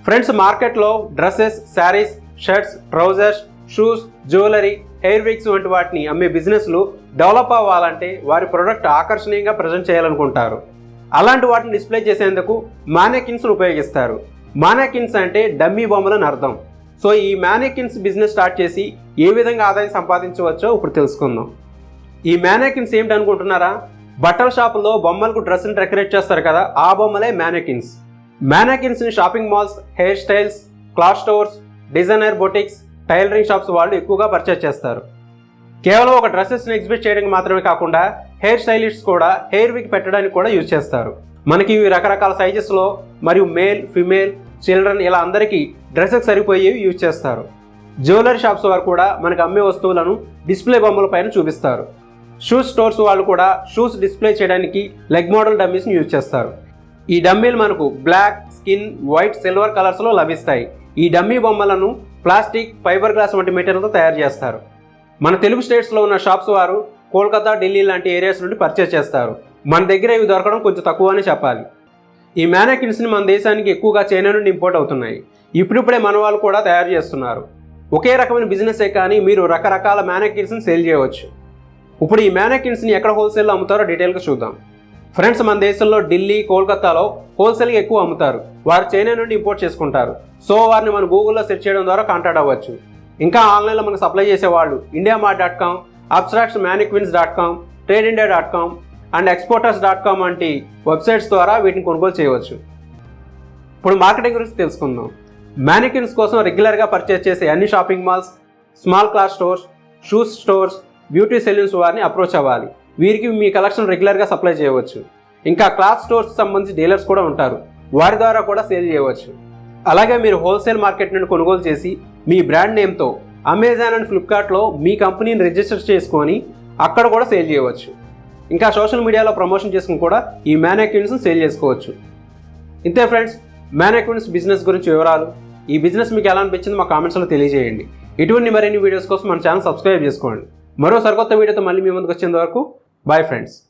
Friends, మార్కెట్లో dresses, saris, shirts, trousers, shoes, jewellery, hair wigs వంటి వాటిని అమ్మే బిజినెస్లు డెవలప్ అవ్వాలంటే వారి ప్రొడక్ట్ ఆకర్షణీయంగా ప్రజెంట్ చేయాలనుకుంటారు. అలాంటి వాటిని డిస్ప్లే చేసేందుకు మానెకిన్స్ను ఉపయోగిస్తారు. మానెకిన్స్ అంటే డమ్మీ బొమ్మలని అర్థం. సో ఈ మానెకిన్స్ బిజినెస్ స్టార్ట్ చేసి ఏ విధంగా ఆదాయం సంపాదించవచ్చో ఇప్పుడు తెలుసుకుందాం. ఈ మానెకిన్స్ ఏమిటి అనుకుంటున్నారా? బట్టల షాపుల్లో బొమ్మలకు డ్రెస్ని డెకరేట్ చేస్తారు కదా, ఆ బొమ్మలే మానెకిన్స్. మానెకిన్స్ని shopping malls, hair styles, cloth stores, designer boutiques, tailoring shops వాళ్ళు ఎక్కువగా పర్చేస్ చేస్తారు. కేవలం ఒక డ్రెస్సెస్ని ఎగ్జిబిట్ చేయడానికి మాత్రమే కాకుండా హెయిర్ స్టైలిస్ట్స్ కూడా హెయిర్ విగ్ పెట్టడానికి కూడా యూజ్ చేస్తారు. మనకి ఇవి రకరకాల సైజెస్లో మరియు మేల్, ఫిమేల్, చిల్డ్రన్ ఇలా అందరికీ డ్రెస్సెస్ సరిపోయేవి యూజ్ చేస్తారు. జ్యువెలరీ షాప్స్ వారు కూడా మనకు అమ్మే వస్తువులను డిస్ప్లే బొమ్మల పైన చూపిస్తారు. షూస్ స్టోర్స్ వాళ్ళు కూడా షూస్ డిస్ప్లే చేయడానికి లెగ్ మోడల్ డమ్మీస్ని యూజ్ చేస్తారు. ఈ డమ్మీలు మనకు బ్లాక్, స్కిన్, వైట్, సిల్వర్ కలర్స్లో లభిస్తాయి. ఈ డమ్మీ బొమ్మలను ప్లాస్టిక్, ఫైబర్ గ్లాస్ వంటి మెటీరియల్తో తయారు చేస్తారు. మన తెలుగు స్టేట్స్లో ఉన్న షాప్స్ వారు కోల్కతా, ఢిల్లీ లాంటి ఏరియాస్ నుండి పర్చేస్ చేస్తారు. మన దగ్గర ఇవి దొరకడం కొంచెం తక్కువ అని చెప్పాలి. ఈ మానెకిన్స్ని మన దేశానికి ఎక్కువగా చైనా నుండి ఇంపోర్ట్ అవుతున్నాయి. ఇప్పుడిప్పుడే మన వాళ్ళు కూడా తయారు చేస్తున్నారు. ఒకే రకమైన బిజినెసే కానీ మీరు రకరకాల మానెకిన్స్ని సేల్ చేయవచ్చు. ఇప్పుడు ఈ మానెకిన్స్ని ఎక్కడ హోల్సేల్లో అమ్ముతారో డీటెయిల్గా చూద్దాం. ఫ్రెండ్స్, మన దేశంలో ఢిల్లీ, కోల్కతాలో హోల్సేల్గా ఎక్కువ అమ్ముతారు. వారు చైనా నుండి ఇంపోర్ట్ చేసుకుంటారు. సో వారిని మనం గూగుల్లో సెర్చ్ చేయడం ద్వారా కాంటాక్ట్ అవ్వచ్చు. ఇంకా ఆన్లైన్లో మనకు సప్లై చేసేవాళ్ళు indiamart.com, abstractmannequins.com, tradeindia.com and exporters.com వంటి వెబ్సైట్స్ ద్వారా వీటిని కొనుగోలు చేయవచ్చు. ఇప్పుడు మార్కెటింగ్ గురించి తెలుసుకుందాం. మానెకిన్స్ కోసం రెగ్యులర్గా పర్చేస్ చేసే అన్ని shopping malls, small cloth stores, shoes stores, beauty salons వారిని అప్రోచ్ అవ్వాలి. వీరికి మీ కలెక్షన్ రెగ్యులర్గా సప్లై చేయవచ్చు. ఇంకా క్లాత్ స్టోర్స్కి సంబంధించి డీలర్స్ కూడా ఉంటారు. వారి ద్వారా కూడా సేల్ చేయవచ్చు. అలాగే మీరు హోల్సేల్ మార్కెట్ నుండి కొనుగోలు చేసి మీ బ్రాండ్ నేమ్తో అమెజాన్ అండ్ ఫ్లిప్కార్ట్లో మీ కంపెనీని రిజిస్టర్ చేసుకొని అక్కడ కూడా సేల్ చేయవచ్చు. ఇంకా సోషల్ మీడియాలో ప్రమోషన్ చేసుకుని కూడా ఈ మానెకిన్స్ని సేల్ చేసుకోవచ్చు. ఇంతే ఫ్రెండ్స్, మానెకిన్స్ బిజినెస్ గురించి వివరాలు. ఈ బిజినెస్ మీకు ఎలా అనిపించింది మా కామెంట్స్లో తెలియజేయండి. ఇటువంటి మరిన్ని వీడియోస్ కోసం మన ఛానల్ సబ్స్క్రైబ్ చేసుకోండి. మరో సరికొత్త వీడియోతో మళ్ళీ మీ ముందుకు వచ్చేంత వరకు బాయ్ ఫ్రెండ్స్.